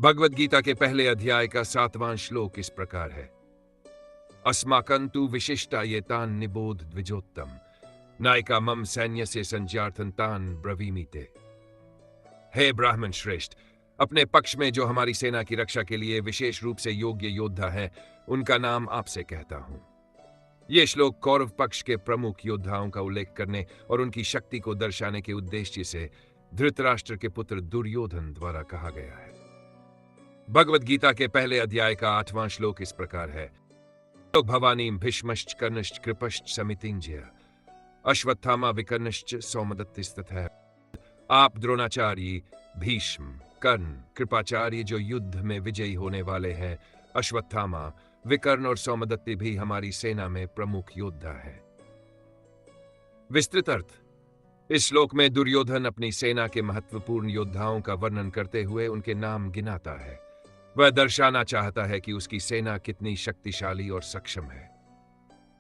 भगवद गीता के पहले अध्याय का 7वां श्लोक इस प्रकार है। अस्माकंतु विशिष्टा ये तान निबोध द्विजोत्तम नायिका मम सैन्य से संज्ञार्थन तान ब्रवीमीते। हे ब्राह्मण श्रेष्ठ, अपने पक्ष में जो हमारी सेना की रक्षा के लिए विशेष रूप से योग्य योद्धा है, उनका नाम आपसे कहता हूं। यह श्लोक कौरव पक्ष के प्रमुख योद्धाओं का उल्लेख करने और उनकी शक्ति को दर्शाने के उद्देश्य से धृतराष्ट्र के पुत्र दुर्योधन द्वारा कहा गया है। भगवद गीता के पहले अध्याय का 8वां श्लोक इस प्रकार है। भवानी भीष्मश्च कर्णश्च कृपश्च समितिंजय अश्वत्थामा विकर्णश्च सौमदत्तिस्तथा। आप द्रोणाचार्य, भीष्म, कर्ण, कृपाचार्य जो युद्ध में विजयी होने वाले हैं, अश्वत्थामा, विकर्ण और सौमदत्ति भी हमारी सेना में प्रमुख योद्धा है। विस्तृत अर्थ। इस श्लोक में दुर्योधन अपनी सेना के महत्वपूर्ण योद्धाओं का वर्णन करते हुए उनके नाम गिनाता है। वह दर्शाना चाहता है कि उसकी सेना कितनी शक्तिशाली और सक्षम है।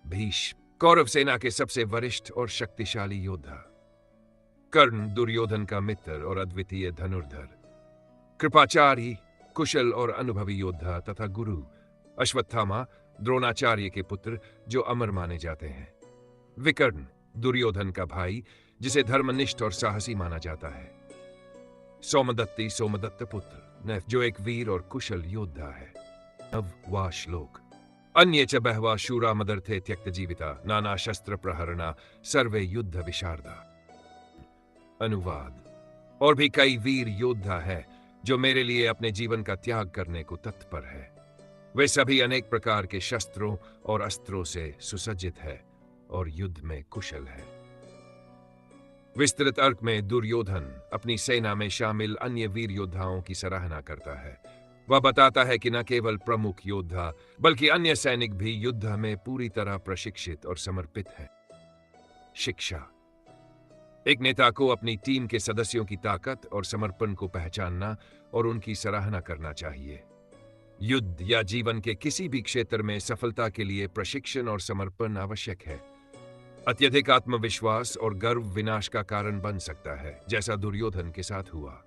भीष्म, कौरव सेना के सबसे वरिष्ठ और शक्तिशाली योद्धा। कर्ण, दुर्योधन का मित्र और अद्वितीय धनुर्धर। कृपाचार्य, कुशल और अनुभवी योद्धा तथा गुरु। अश्वत्थामा, द्रोणाचार्य के पुत्र जो अमर माने जाते हैं। विकर्ण, दुर्योधन का भाई जिसे धर्मनिष्ठ और साहसी माना जाता है। सौमदत्ति, सोमदत्त पुत्र नैफ जो एक वीर और कुशल योद्धा है। 9वां श्लोक। अन्ये च बहवा शूरा मदर्थे त्यक्त जीविता नाना शस्त्र प्रहरणा सर्वे युद्ध विशारदा। अनुवाद। और भी कई वीर योद्धा है जो मेरे लिए अपने जीवन का त्याग करने को तत्पर है। वे सभी अनेक प्रकार के शस्त्रों और अस्त्रों से सुसज्जित है और युद्ध में कुशल है। विस्तृत अर्थ में दुर्योधन अपनी सेना में शामिल अन्य वीर योद्धाओं की सराहना करता है। वह बताता है कि न केवल प्रमुख योद्धा बल्कि अन्य सैनिक भी युद्ध में पूरी तरह प्रशिक्षित और समर्पित हैं। शिक्षा। एक नेता को अपनी टीम के सदस्यों की ताकत और समर्पण को पहचानना और उनकी सराहना करना चाहिए। युद्ध या जीवन के किसी भी क्षेत्र में सफलता के लिए प्रशिक्षण और समर्पण आवश्यक है। अत्यधिक आत्मविश्वास और गर्व विनाश का कारण बन सकता है, जैसा दुर्योधन के साथ हुआ।